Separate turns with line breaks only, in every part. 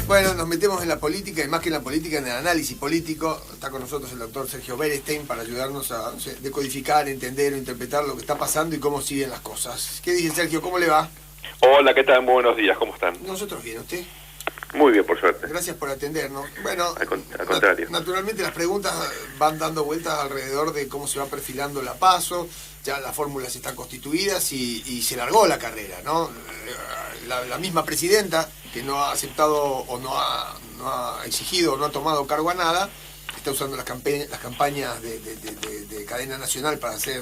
Bueno, nos metemos en la política y más que en la política, en el análisis político. Está con nosotros el doctor Sergio Berestein para ayudarnos a decodificar, entender o interpretar lo que está pasando y cómo siguen las cosas. ¿Qué dice Sergio? ¿Cómo le va?
Hola, ¿qué tal? Muy buenos días, ¿cómo están?
Nosotros bien, ¿usted?
Muy bien, por suerte.
Gracias por atendernos. Bueno,
al contrario.
Naturalmente las preguntas van dando vueltas alrededor de cómo se va perfilando la PASO. Ya las fórmulas están constituidas y se largó la carrera, ¿no? La misma presidenta, que no ha aceptado o no ha exigido o no ha tomado cargo a nada, está usando las campañas de cadena nacional para hacer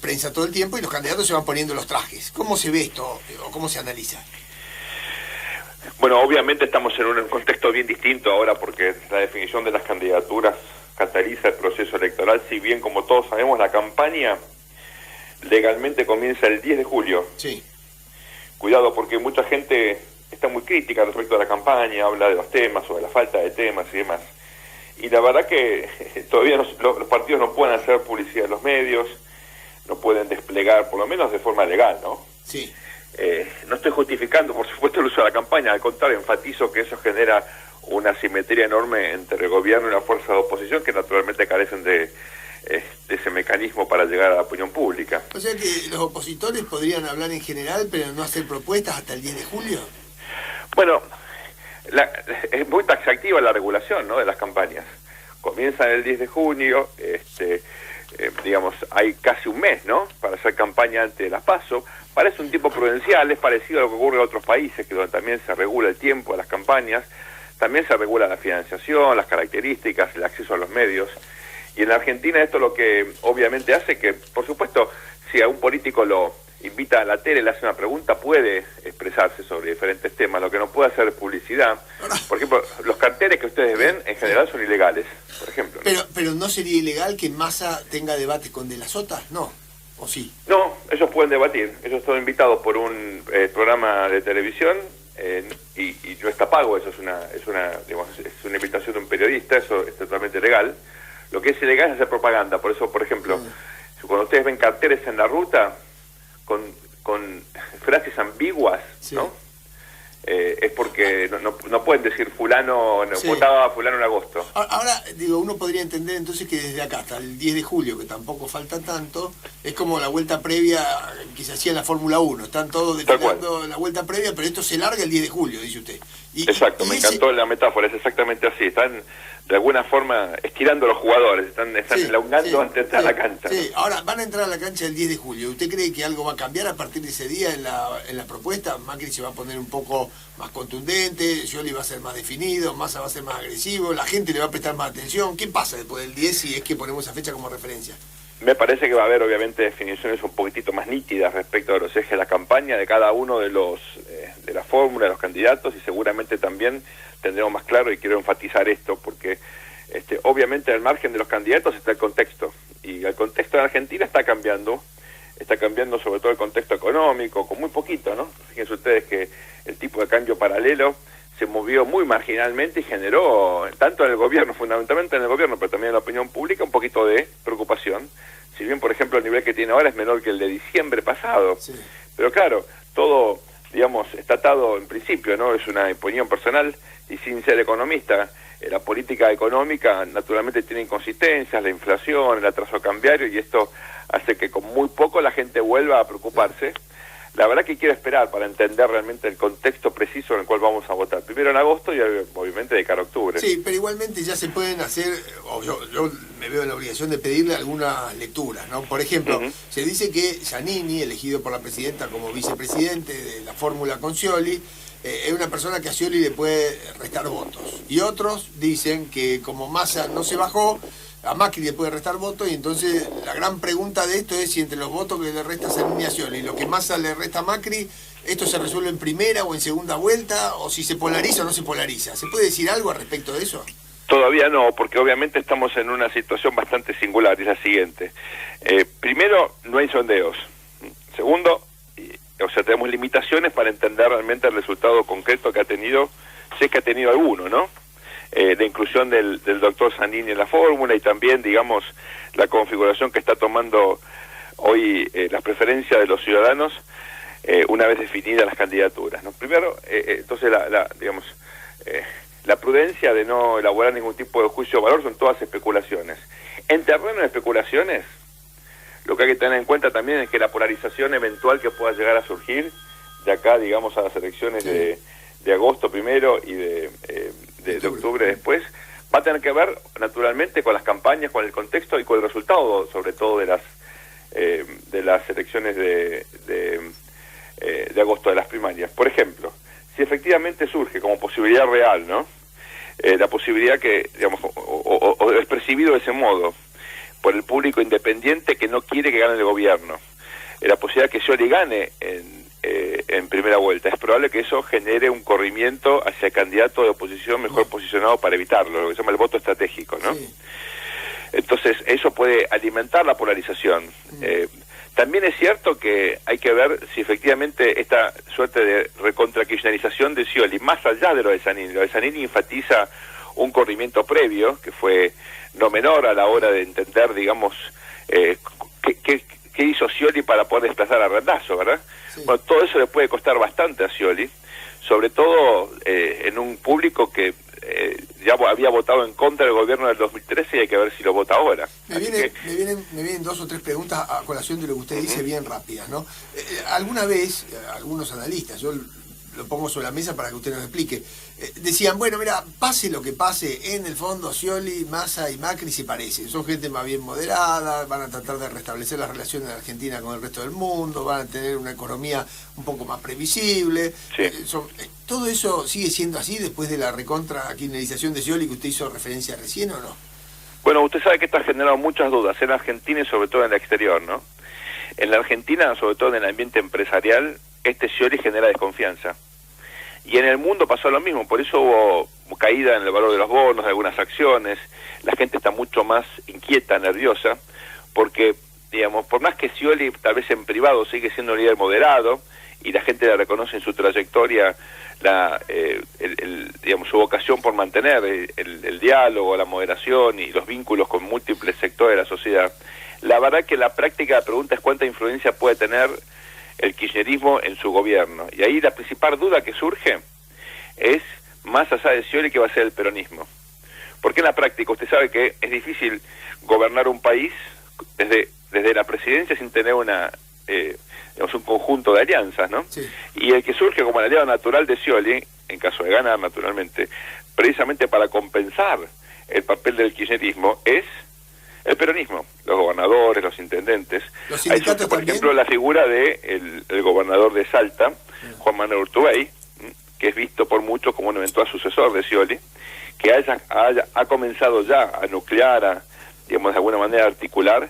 prensa todo el tiempo, y los candidatos se van poniendo los trajes. ¿Cómo se ve esto o cómo se analiza?
Bueno, obviamente estamos en un contexto bien distinto ahora, porque la definición de las candidaturas cataliza el proceso electoral. Si bien, como todos sabemos, la campaña legalmente comienza el 10 de julio.
Sí. Cuidado,
porque mucha gente está muy crítica respecto a la campaña, habla de los temas o de la falta de temas y demás. Y la verdad que todavía los partidos no pueden hacer publicidad en los medios, no pueden desplegar, por lo menos de forma legal, ¿no?
Sí.
No estoy justificando, por supuesto, el uso de la campaña, al contrario, enfatizo que eso genera una asimetría enorme entre el gobierno y la fuerza de oposición, que naturalmente carecen de ese mecanismo para llegar a la opinión pública.
O sea que los opositores podrían hablar en general, pero no hacer propuestas hasta el 10 de julio.
Bueno, es muy taxativa la regulación, ¿no?, de las campañas. Comienzan el 10 de junio, digamos, hay casi un mes, ¿no?, para hacer campaña antes de las PASO. Parece un tiempo prudencial, es parecido a lo que ocurre en otros países, que donde también se regula el tiempo de las campañas, también se regula la financiación, las características, el acceso a los medios. Y en la Argentina esto lo que obviamente hace que, por supuesto, si a un político lo invita a la tele, le hace una pregunta, puede expresarse sobre diferentes temas. Lo que no puede hacer es publicidad. Por ejemplo, los carteles que ustedes ven en general son ilegales, por ejemplo, ¿no?
Pero ¿no sería ilegal que Massa tenga debates con De la Sota? No, ¿o sí?
No, ellos pueden debatir. Ellos son invitados por un programa de televisión y no está pago. Eso es una invitación de un periodista, eso es totalmente legal. Lo que es ilegal es hacer propaganda. Por eso, por ejemplo, cuando ustedes ven carteles en la ruta con frases ambiguas,
sí,
¿no? Es porque no pueden decir fulano, sí, votaba a fulano en agosto.
Ahora, digo, uno podría entender entonces que desde acá hasta el 10 de julio, que tampoco falta tanto, es como la vuelta previa que se hacía en la Fórmula 1. Están todos definiendo la vuelta previa, pero esto se larga el 10 de julio, dice usted.
Exacto, me encantó la metáfora, es exactamente así. Están de alguna forma estirando a los jugadores, están sí, elongando antes de entrar a la cancha.
Sí, ¿no? Ahora van a entrar a la cancha el 10 de julio. ¿Usted cree que algo va a cambiar a partir de ese día en la propuesta? Macri se va a poner un poco más contundente, Scioli va a ser más definido, Massa va a ser más agresivo, la gente le va a prestar más atención. ¿Qué pasa después del 10 si es que ponemos esa fecha como referencia?
Me parece que va a haber obviamente definiciones un poquitito más nítidas respecto a los ejes de la campaña de cada uno de la fórmula de los candidatos, y seguramente también tendremos más claro, y quiero enfatizar esto porque obviamente al margen de los candidatos está el contexto, y el contexto en Argentina está cambiando sobre todo el contexto económico, con muy poquito, ¿no? Fíjense ustedes que el tipo de cambio paralelo se movió muy marginalmente y generó, tanto en el gobierno, fundamentalmente en el gobierno, pero también en la opinión pública, un poquito de preocupación. Si bien, por ejemplo, el nivel que tiene ahora es menor que el de diciembre pasado. Sí. Pero claro, todo, digamos, está atado en principio, ¿no? Es una opinión personal, y sin ser economista, la política económica naturalmente tiene inconsistencias, la inflación, el atraso cambiario, y esto hace que con muy poco la gente vuelva a preocuparse. La verdad que quiero esperar para entender realmente el contexto preciso en el cual vamos a votar. Primero en agosto y obviamente de cara a octubre.
Sí, pero igualmente ya se pueden hacer, o yo me veo en la obligación de pedirle algunas lecturas, ¿no? Por ejemplo, se dice que Giannini, elegido por la presidenta como vicepresidente de la fórmula con Scioli, es una persona que a Scioli le puede restar votos. Y otros dicen que como Massa no se bajó, a Macri le puede restar votos, y entonces la gran pregunta de esto es si entre los votos que le resta Giannini a Scioli y lo que Massa le resta a Macri, ¿esto se resuelve en primera o en segunda vuelta? ¿O si se polariza o no se polariza? ¿Se puede decir algo al respecto de eso?
Todavía no, porque obviamente estamos en una situación bastante singular, y es la siguiente. Primero, no hay sondeos. Segundo, tenemos limitaciones para entender realmente el resultado concreto que ha tenido, sé que ha tenido alguno, ¿no? De inclusión del doctor Giannini en la fórmula, y también, digamos, la configuración que está tomando hoy las preferencias de los ciudadanos una vez definidas las candidaturas, ¿no? Primero, entonces, digamos, la prudencia de no elaborar ningún tipo de juicio de valor, son todas especulaciones. En terreno de especulaciones, lo que hay que tener en cuenta también es que la polarización eventual que pueda llegar a surgir de acá, digamos, a las elecciones de agosto primero y de octubre después, va a tener que ver naturalmente con las campañas, con el contexto y con el resultado, sobre todo de las elecciones de agosto, de las primarias. Por ejemplo, si efectivamente surge como posibilidad real, ¿no? La posibilidad que, digamos, o es percibido de ese modo por el público independiente que no quiere que gane el gobierno, la posibilidad que Scioli gane en primera vuelta, es probable que eso genere un corrimiento hacia el candidato de oposición mejor posicionado para evitarlo, lo que se llama el voto estratégico, ¿no? Sí. Entonces, eso puede alimentar la polarización. También es cierto que hay que ver si efectivamente esta suerte de recontra-kirchnerización de Scioli, más allá de lo de Zanini enfatiza un corrimiento previo, que fue no menor a la hora de entender, digamos, qué hizo Scioli para poder desplazar a Randazzo, ¿verdad? Sí. Bueno, todo eso le puede costar bastante a Scioli, sobre todo en un público que ya había votado en contra del gobierno del 2013 y hay que ver si lo vota ahora.
Me vienen 2 o 3 preguntas a colación de lo que usted dice, bien rápidas, ¿no? Alguna vez, algunos analistas, yo lo pongo sobre la mesa para que usted nos explique, decían, bueno, mira, pase lo que pase, en el fondo Scioli, Massa y Macri se parecen, son gente más bien moderada, van a tratar de restablecer las relaciones de Argentina con el resto del mundo, van a tener una economía un poco más previsible. Sí. ¿Todo eso sigue siendo así después de la recontra-kirchnerización de Scioli que usted hizo referencia recién o no?
Bueno, usted sabe que esto ha generado muchas dudas en Argentina y sobre todo en el exterior, ¿no? En la Argentina, sobre todo en el ambiente empresarial, Scioli genera desconfianza. Y en el mundo pasó lo mismo, por eso hubo caída en el valor de los bonos, de algunas acciones, la gente está mucho más inquieta, nerviosa, porque, digamos, por más que Scioli tal vez en privado sigue siendo un líder moderado, y la gente le reconoce en su trayectoria digamos, su vocación por mantener el diálogo, la moderación y los vínculos con múltiples sectores de la sociedad, la verdad que la práctica la pregunta es cuánta influencia puede tener el kirchnerismo en su gobierno. Y ahí la principal duda que surge es, más allá de Scioli, que va a ser el peronismo. Porque en la práctica usted sabe que es difícil gobernar un país desde la presidencia sin tener digamos, un conjunto de alianzas, ¿no? Sí. Y el que surge como el aliado natural de Scioli, en caso de ganar naturalmente, precisamente para compensar el papel del kirchnerismo, es el peronismo, los gobernadores, los intendentes.
¿Los sindicatos
surge, por
también?
ejemplo, la figura de el gobernador de Salta, Juan Manuel Urtubey, que es visto por muchos como un eventual sucesor de Scioli, que ha comenzado ya a nuclear, digamos, de alguna manera articular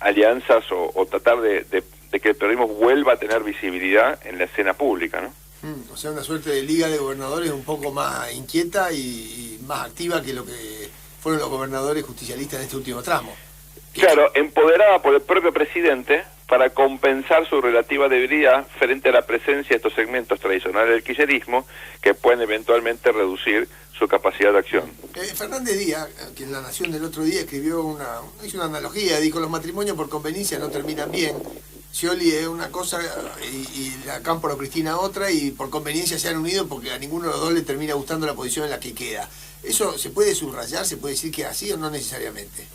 alianzas o tratar de que el peronismo vuelva a tener visibilidad en la escena pública, ¿no?
O sea, una suerte de liga de gobernadores un poco más inquieta y más activa que lo que fueron los gobernadores justicialistas en este último tramo.
Claro, empoderada por el propio presidente para compensar su relativa debilidad frente a la presencia de estos segmentos tradicionales del kirchnerismo que pueden eventualmente reducir su capacidad de acción.
Fernández Díaz, que en La Nación del otro día hizo una analogía, dijo: los matrimonios por conveniencia no terminan bien. Scioli es una cosa y la Cámpora Cristina otra, y por conveniencia se han unido porque a ninguno de los dos le termina gustando la posición en la que queda. ¿Eso se puede subrayar? ¿Se puede decir que es así o no necesariamente?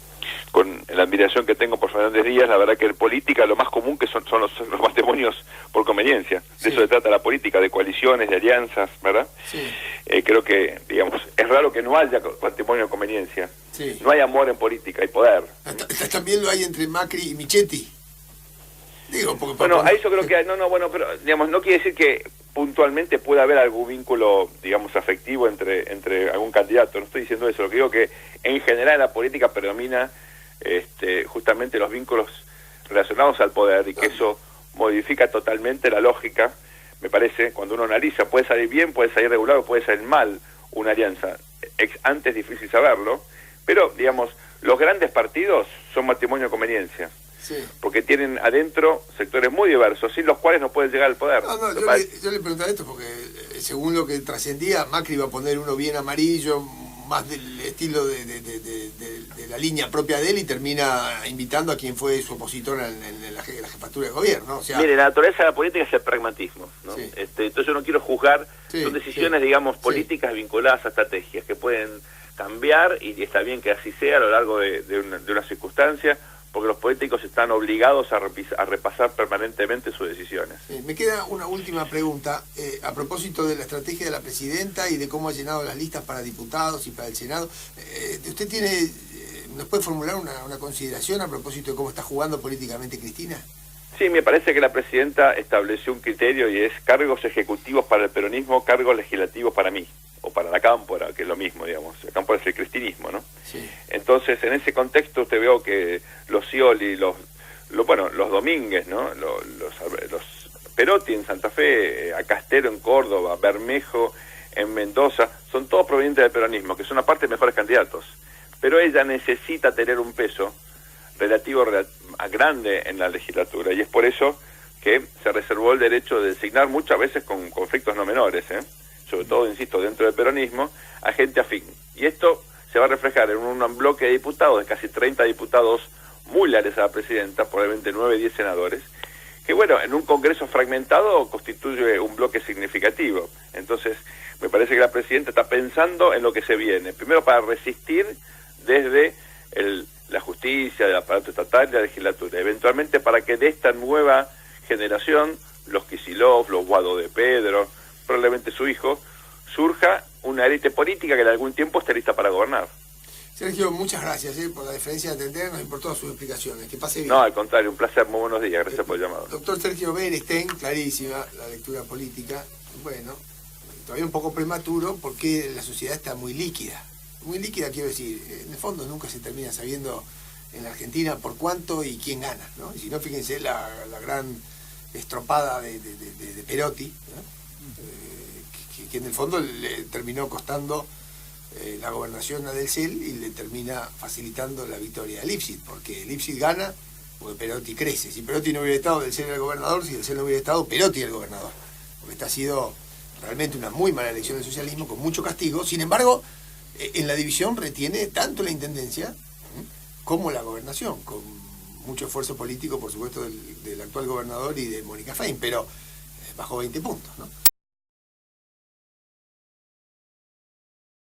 Con la admiración que tengo por Fernández Díaz, la verdad que en política lo más común que son los matrimonios por conveniencia. Sí. De eso se trata la política, de coaliciones, de alianzas, ¿verdad? Sí. Creo que, digamos, es raro que no haya matrimonio de conveniencia. Sí. No hay amor en política, hay poder.
También lo hay entre Macri y Michetti. Digo, porque
bueno, ahí yo creo que pero digamos, no quiere decir que puntualmente pueda haber algún vínculo, digamos, afectivo entre algún candidato. No estoy diciendo eso. Lo que digo es que en general en la política predomina justamente los vínculos relacionados al poder, y que eso modifica totalmente la lógica, me parece, cuando uno analiza. Puede salir bien, puede salir regular o puede salir mal una alianza. Antes es difícil saberlo, pero, digamos, los grandes partidos son matrimonio de conveniencia. Sí. Porque tienen adentro sectores muy diversos, sin los cuales no pueden llegar al poder.
Yo le preguntaba esto porque, según lo que trascendía, Macri iba a poner uno bien amarillo, más del estilo de la línea propia de él y termina invitando a quien fue su opositor en la jefatura de gobierno, ¿no? O sea,
mire, la naturaleza de la política es el pragmatismo, ¿no?
Sí.
Entonces yo no quiero juzgar, son decisiones, digamos, políticas vinculadas a estrategias que pueden cambiar, y está bien que así sea a lo largo de una circunstancia, porque los políticos están obligados a repasar permanentemente sus decisiones.
Me queda una última pregunta, a propósito de la estrategia de la presidenta y de cómo ha llenado las listas para diputados y para el Senado. ¿Usted nos puede formular una consideración a propósito de cómo está jugando políticamente Cristina?
Sí, me parece que la presidenta estableció un criterio, y es cargos ejecutivos para el peronismo, cargos legislativos para mí, o para la Cámpora, que es lo mismo, digamos. La Cámpora es el cristinismo, ¿no? Sí. Entonces, en ese contexto usted veo que los Scioli, los Domínguez, ¿no? Los Perotti en Santa Fe, a Castero en Córdoba, Bermejo en Mendoza, son todos provenientes del peronismo, que son aparte mejores candidatos. Pero ella necesita tener un peso relativo grande en la legislatura, y es por eso que se reservó el derecho de designar, muchas veces con conflictos no menores, sobre todo, insisto, dentro del peronismo, a gente afín. Y esto se va a reflejar en un bloque de diputados, de casi 30 diputados muy leales a la presidenta, probablemente 9, 10 senadores, que bueno, en un Congreso fragmentado constituye un bloque significativo. Entonces, me parece que la presidenta está pensando en lo que se viene, primero para resistir desde la justicia, del aparato estatal y la legislatura, eventualmente para que de esta nueva generación, los Kicillof, los Guado de Pedro, probablemente su hijo, surja una élite política que en algún tiempo esté lista para gobernar.
Sergio, muchas gracias por la deferencia de atendernos y por todas sus explicaciones. Que pase bien.
No, al contrario, un placer, muy buenos días, gracias por el llamado.
Doctor Sergio Berenstein, clarísima la lectura política. Bueno, todavía un poco prematuro porque la sociedad está muy líquida. Muy líquida, quiero decir, en el fondo nunca se termina sabiendo en la Argentina por cuánto y quién gana, ¿no? Y si no, fíjense la gran estropada de Perotti, ¿no? Que en el fondo le terminó costando la gobernación a Del Cel y le termina facilitando la victoria a Lipschitz, porque Lipschitz gana porque Perotti crece. Si Perotti no hubiera estado, Del Cel era el gobernador; si Del Cel no hubiera estado, Perotti era el gobernador. Porque esta ha sido realmente una muy mala elección del socialismo, con mucho castigo. Sin embargo, en la división retiene tanto la intendencia como la gobernación, con mucho esfuerzo político, por supuesto, del actual gobernador y de Mónica Fein, pero bajó 20 puntos, ¿no?